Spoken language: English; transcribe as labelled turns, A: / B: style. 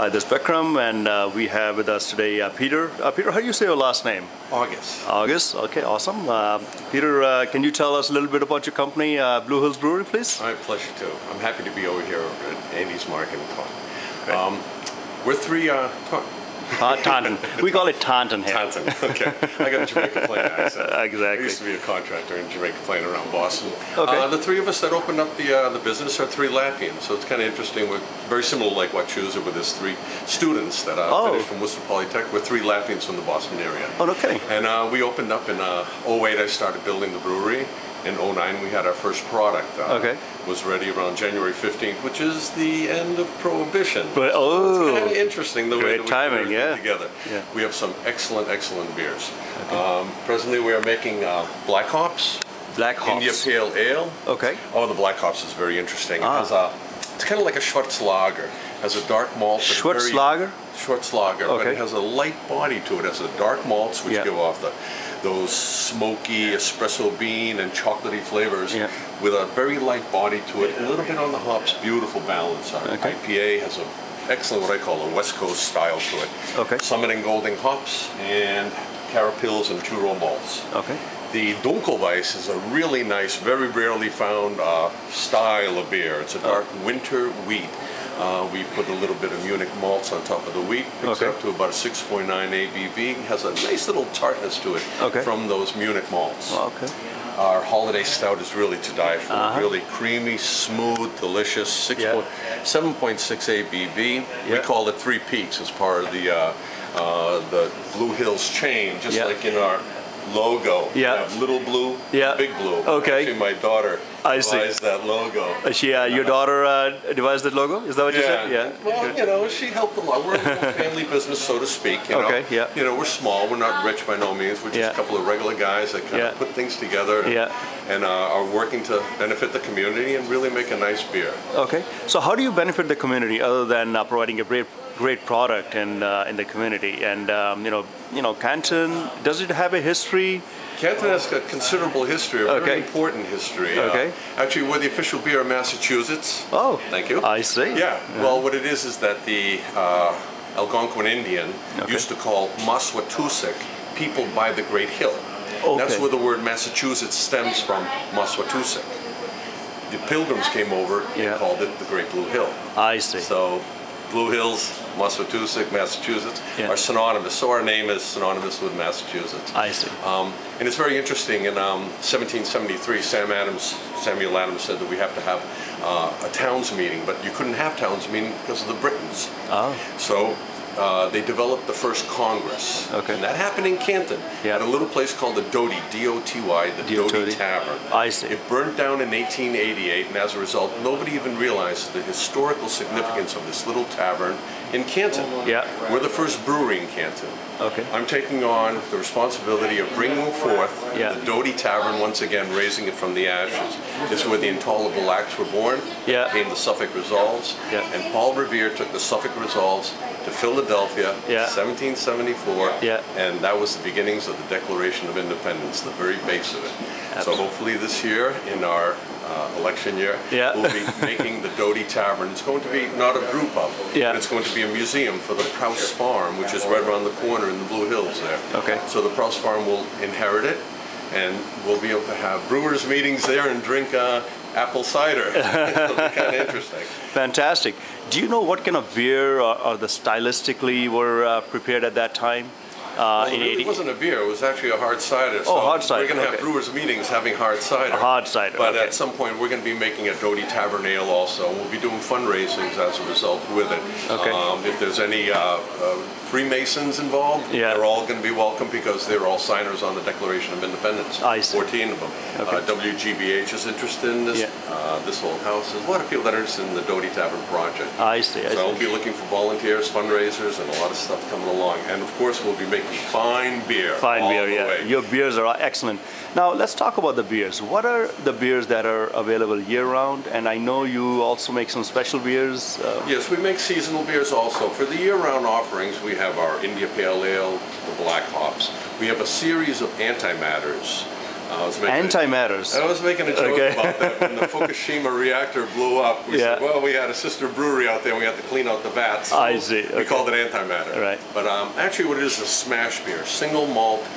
A: This is Vikram, and we have with us today Peter. Peter, how do you say your last name?
B: Augis.
A: Augis. Okay, awesome. Peter, can you tell us a little bit about your company, Blue Hills Brewery, please?
B: My pleasure to. I'm happy to be over here at Andy's Market in Taunton.
A: Okay.
B: We're three.
A: Taunton. We call it Taunton here.
B: Taunton. Okay. I got a Jamaica Plain accent.
A: Exactly.
B: I used to be a contractor in Jamaica Plain around Boston.
A: Okay.
B: The three of us that opened up the business are three Latvians, so it's kind of interesting. We're very similar to like what Chusa with his three students that finished from Worcester Polytech. We're three Latvians from the Boston area.
A: Oh, no kidding.
B: And we opened up in '08. I started building the brewery. In '09, we had our first product. Was ready around January 15th, which is the end of Prohibition.
A: But,
B: it's kind of interesting the way that we
A: timing,
B: put everything together.
A: Yeah.
B: We have some excellent beers. Okay. Presently, we are making Black Hops.
A: Black Hops.
B: India Pale Ale.
A: Okay.
B: Oh, the Black Hops is very interesting. It has it's kind of like a Schwarzlager. It has a dark malt.
A: Schwarzlager?
B: Schwarzlager,
A: okay.
B: But it has a light body to it. It has a dark malts which give off those smoky espresso bean and chocolatey flavors with a very light body to it. A little bit on the hops, beautiful balance. Our IPA has an excellent, what I call a West Coast style to it.
A: Okay.
B: Summit and Golding hops and Carapils and Churro malts.
A: Okay.
B: The Dunkelweiss is a really nice, very rarely found style of beer. It's a dark winter wheat. We put a little bit of Munich malts on top of the wheat. Picks it up to about a 6.9 ABV. Has a nice little tartness to it from those Munich malts.
A: Okay.
B: Our holiday stout is really to die for. Really creamy, smooth, delicious. 7.6 ABV. We call it Three Peaks as part of the Blue Hills chain, just like in our logo. We have Little Blue, Big Blue.
A: Okay.
B: Actually, my daughter devised that logo.
A: Your daughter devised that logo? Is that what you said? Yeah.
B: Well, you know, she helped a lot. We're a little family business, so to speak. You know? You know, we're small. We're not rich by no means. We're just a couple of regular guys that kind of put things together and are working to benefit the community and really make a nice beer.
A: Okay. So how do you benefit the community other than providing a great product in the community? And Canton, does it have a history?
B: Canton has a considerable history, a very important history. Actually, we're the official beer of Massachusetts.
A: Oh,
B: thank you.
A: I see.
B: Yeah. Well, what it is that the Algonquin Indian used to call Massachusetts, people by the Great Hill. That's where the word Massachusetts stems from, Massachusetts. The Pilgrims came over and called it the Great Blue Hill.
A: I see.
B: So Blue Hills, Massachusetts are synonymous. So our name is synonymous with Massachusetts.
A: I see.
B: And it's very interesting. In 1773, Samuel Adams said that we have to have a towns meeting, but you couldn't have towns meeting because of the Britons. So they developed the first Congress. And that happened in Canton at a little place called the Doty, D-O-T-Y, the Doty Tavern.
A: I see.
B: It burned down in 1888, and as a result, nobody even realized the historical significance of this little tavern in Canton. We're the first brewery in Canton. I'm taking on the responsibility of bringing forth the Doty Tavern once again, raising it from the ashes. This is where the Intolerable Acts were born. Came the Suffolk Resolves, and Paul Revere took the Suffolk Resolves to Philadelphia, 1774, and that was the beginnings of the Declaration of Independence, the very base of it. So hopefully this year, in our election year, we'll be making the Doty Tavern. It's going to be not a brew pub, but it's going to be a museum for the Prouse Farm, which is right around the corner in the Blue Hills there. So the Prouse Farm will inherit it, and we'll be able to have brewers meetings there and drink apple cider. It'll be kind of interesting.
A: Fantastic. Do you know what kind of beer or the stylistically were prepared at that time?
B: Well, it really wasn't a beer. It was actually a hard cider.
A: So hard cider.
B: We're going to have brewers meetings having hard cider.
A: Hard cider.
B: But at some point, we're going to be making a Doty Tavern Ale also. We'll be doing fundraisings as a result with it. If there's any Freemasons involved, they're all going to be welcome because they're all signers on the Declaration of Independence. 14 of them. WGBH is interested in this. This whole house. There's a lot of people that are interested in the Doty Tavern project.
A: I see.
B: So we'll be looking for volunteers, fundraisers, and a lot of stuff coming along. And of course, we'll be making fine beer.
A: Fine beer, Your beers are excellent. Now let's talk about the beers. What are the beers that are available year-round? And I know you also make some special beers.
B: Yes, we make seasonal beers also. For the year-round offerings, we have our India Pale Ale, the Black Hops. We have a series of antimatters.
A: Antimatters.
B: I was making a joke about that when the Fukushima reactor blew up. We said, well, we had a sister brewery out there and we had to clean out the vats.
A: I see.
B: We called it antimatter.
A: Right.
B: But actually what it is a smash beer, single malt